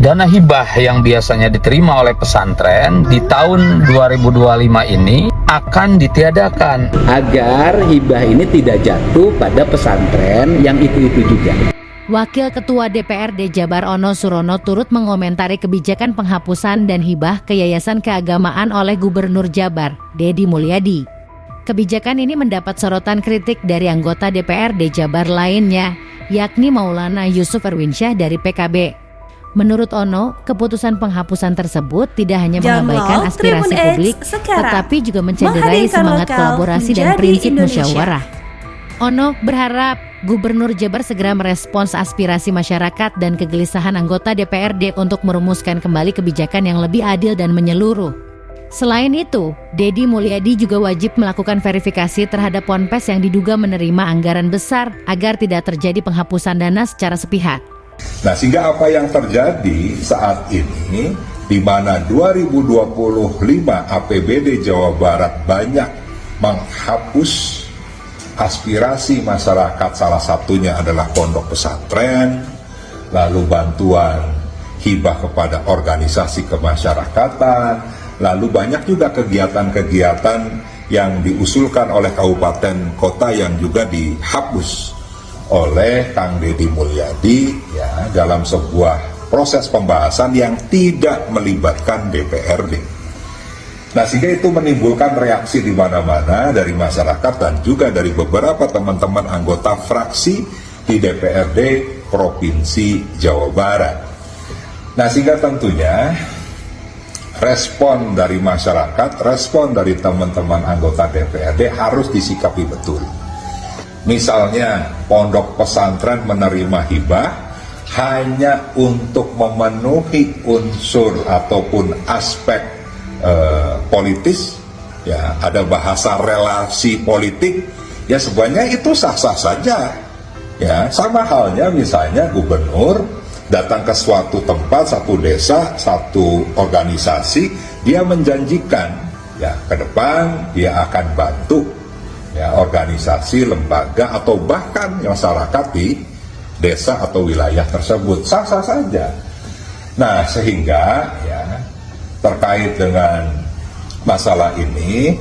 Dana hibah yang biasanya diterima oleh pesantren di tahun 2025 ini akan ditiadakan agar hibah ini tidak jatuh pada pesantren yang itu-itu juga. Wakil Ketua DPRD Jabar Ono Surono turut mengomentari kebijakan penghapusan dan hibah ke Yayasan Keagamaan oleh Gubernur Jabar, Deddy Mulyadi. Kebijakan ini mendapat sorotan kritik dari anggota DPRD Jabar lainnya, yakni Maulana Yusuf Erwinsyah dari PKB. Menurut Ono, keputusan penghapusan tersebut tidak hanya mengabaikan aspirasi publik, tetapi juga mencederai semangat kolaborasi dan prinsip musyawarah. Ono berharap Gubernur Jabar segera merespons aspirasi masyarakat dan kegelisahan anggota DPRD untuk merumuskan kembali kebijakan yang lebih adil dan menyeluruh. Selain itu, Deddy Mulyadi juga wajib melakukan verifikasi terhadap ponpes yang diduga menerima anggaran besar agar tidak terjadi penghapusan dana secara sepihak. Nah, sehingga apa yang terjadi saat ini, di mana 2025 APBD Jawa Barat banyak menghapus aspirasi masyarakat, salah satunya adalah pondok pesantren, lalu bantuan hibah kepada organisasi kemasyarakatan, lalu banyak juga kegiatan-kegiatan yang diusulkan oleh kabupaten kota yang juga dihapus oleh Kang Deddy Mulyadi ya, dalam sebuah proses pembahasan yang tidak melibatkan DPRD. Nah, sehingga itu menimbulkan reaksi di mana-mana dari masyarakat dan juga dari beberapa teman-teman anggota fraksi di DPRD Provinsi Jawa Barat. Nah, sehingga tentunya respon dari masyarakat, respon dari teman-teman anggota DPRD harus disikapi betul. Misalnya pondok pesantren menerima hibah hanya untuk memenuhi unsur ataupun aspek politis, ya ada bahasa relasi politik, ya sebenarnya itu sah-sah saja. Ya, sama halnya misalnya gubernur datang ke suatu tempat, satu desa, satu organisasi, dia menjanjikan ya ke depan dia akan bantu ya, organisasi, lembaga, atau bahkan masyarakat di desa atau wilayah tersebut, sah-sah saja. Nah, sehingga ya terkait dengan masalah ini,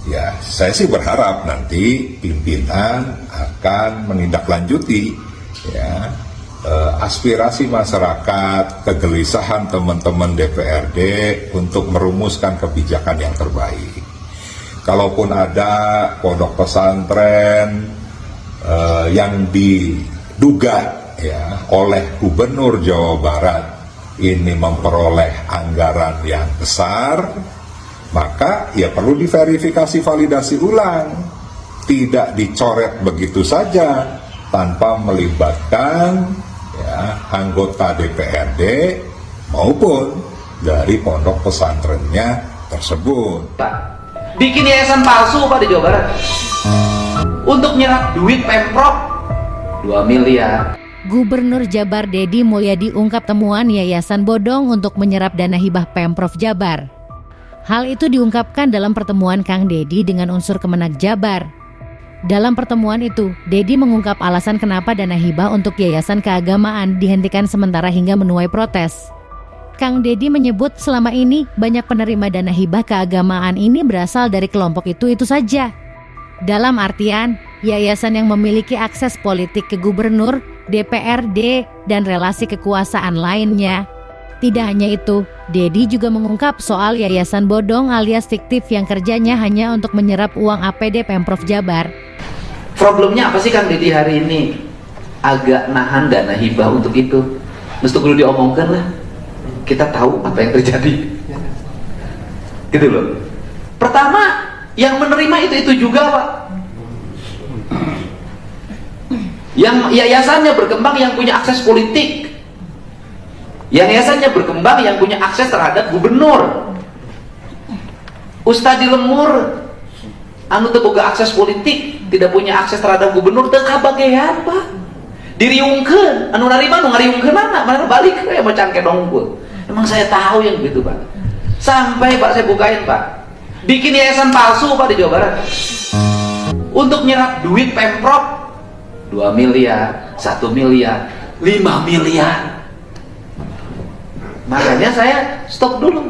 ya saya sih berharap nanti pimpinan akan menindaklanjuti ya aspirasi masyarakat, kegelisahan teman-teman DPRD untuk merumuskan kebijakan yang terbaik. Kalaupun ada pondok pesantren yang diduga ya oleh Gubernur Jawa Barat ini memperoleh anggaran yang besar, maka ya perlu diverifikasi, validasi ulang, tidak dicoret begitu saja tanpa melibatkan ya anggota DPRD maupun dari pondok pesantrennya tersebut. Bikin yayasan palsu Pak di Jawa Barat untuk nyerap duit Pemprov 2 miliar. Gubernur Jabar Deddy Mulyadi ungkap temuan yayasan bodong untuk menyerap dana hibah Pemprov Jabar. Hal itu diungkapkan dalam pertemuan Kang Deddy dengan unsur Kemenak Jabar. Dalam pertemuan itu, Deddy mengungkap alasan kenapa dana hibah untuk yayasan keagamaan dihentikan sementara hingga menuai protes. Kang Deddy menyebut selama ini banyak penerima dana hibah keagamaan ini berasal dari kelompok itu saja. Dalam artian, yayasan yang memiliki akses politik ke gubernur, DPRD, dan relasi kekuasaan lainnya. Tidak hanya itu, Deddy juga mengungkap soal yayasan bodong alias fiktif yang kerjanya hanya untuk menyerap uang APD Pemprov Jabar. Problemnya apa sih Kang Deddy hari ini? Agak nahan dana hibah untuk itu. Mesti perlu diomongkan lah. Kita tahu apa yang terjadi. Gitu loh. Pertama, yang menerima itu juga Pak. Yang yayasannya berkembang yang punya akses politik. Yang yayasannya berkembang yang punya akses terhadap gubernur. Ustadz di Lemur anu teu boga akses politik, tidak punya akses terhadap gubernur, teu kabage apa? Diriungkeun, anu narima anu ngariungkeun mana balik we macan kedong unggul. Emang saya tahu yang begitu Pak. Sampai Pak saya bukain Pak. Bikin yayasan palsu Pak di Jawa Barat. Untuk nyerap duit Pemprov 2 miliar, 1 miliar, 5 miliar. Makanya saya stop dulu.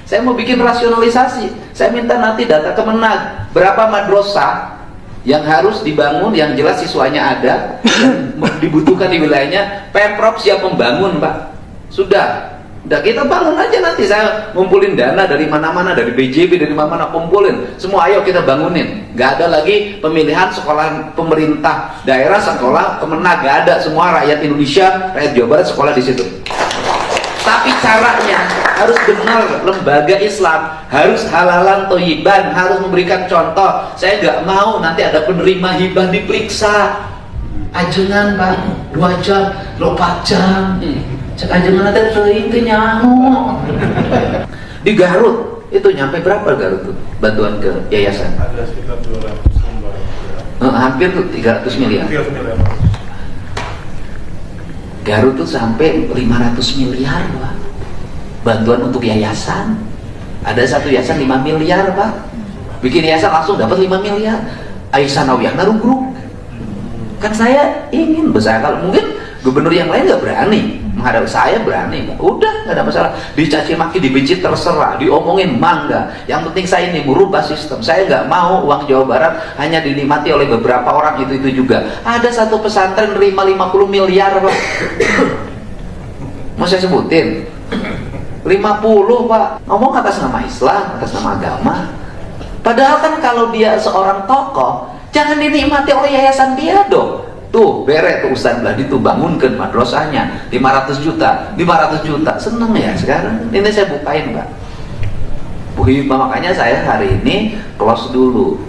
Saya mau bikin rasionalisasi. Saya minta nanti data Kemenag, berapa madrasah yang harus dibangun, yang jelas siswanya ada, yang dibutuhkan di wilayahnya. Pemprov siap membangun, Pak. Sudah kita bangun aja, nanti saya ngumpulin dana dari mana-mana, dari BJB, dari mana-mana, kumpulin semua, ayo kita bangunin. Gak ada lagi pemilihan sekolah pemerintah daerah, sekolah Kemenag, gak ada. Semua rakyat Indonesia, rakyat Jawa Barat sekolah di situ. Tapi caranya harus benar, lembaga Islam harus halalan toyiban, harus memberikan contoh. Saya nggak mau nanti ada penerima hibah diperiksa ajengan, Pak, 2 jam, 4 jam. Cek ajengan nanti itu nyamuk. Di Garut itu nyampe berapa Garut tuh bantuan ke yayasan? Ada sekitar 200 lembar. Hampir tuh 300 miliar. 300 miliar. Garut tuh sampai 500 miliar, Pak. Bantuan untuk yayasan. Ada satu yayasan 5 miliar, Pak. Bikin yayasan langsung dapat 5 miliar. Aisyah narugruk. Kan saya ingin besar, kalau mungkin gubernur yang lain nggak berani menghadapi, saya berani, Pak. Udah nggak ada masalah. Dicaci maki, dibenci terserah, diomongin mangga. Yang penting saya ini merubah sistem. Saya nggak mau uang Jawa Barat hanya dinikmati oleh beberapa orang itu juga. Ada satu pesantren nerima 50 miliar, Pak. Mau saya sebutin? 50, Pak. Ngomong atas nama Islam, atas nama agama. Padahal kan kalau dia seorang tokoh, jangan dinikmati oleh yayasan dia dong. Tuh, beret tuh Ustaz Bladi tuh bangunkan madrasahnya 500 juta. Seneng ya sekarang. Ini saya bukain, Pak. Bu Hibah, makanya saya hari ini close dulu,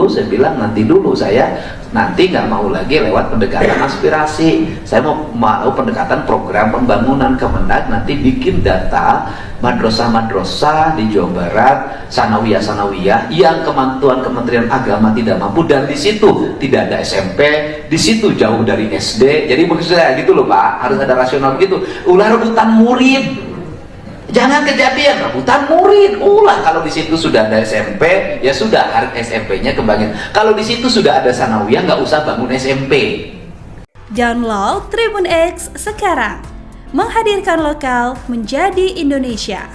saya bilang nanti dulu, saya nanti nggak mau lagi lewat pendekatan aspirasi. Saya mau pendekatan program pembangunan. Kemenag nanti bikin data madrasah-madrasah di Jawa Barat, sanawiyah yang Kementerian Agama tidak mampu, dan di situ tidak ada SMP, di situ jauh dari SD. Jadi begitu saya gitu loh, Pak, harus ada rasional begitu. Ulah rebutan murid. Jangan kejadian rebutan murid. Kalau di situ sudah ada SMP, ya sudah, SMP-nya kembangin. Kalau di situ sudah ada sanawiyah, nggak usah bangun SMP. Download Tribun X sekarang. Menghadirkan lokal menjadi Indonesia.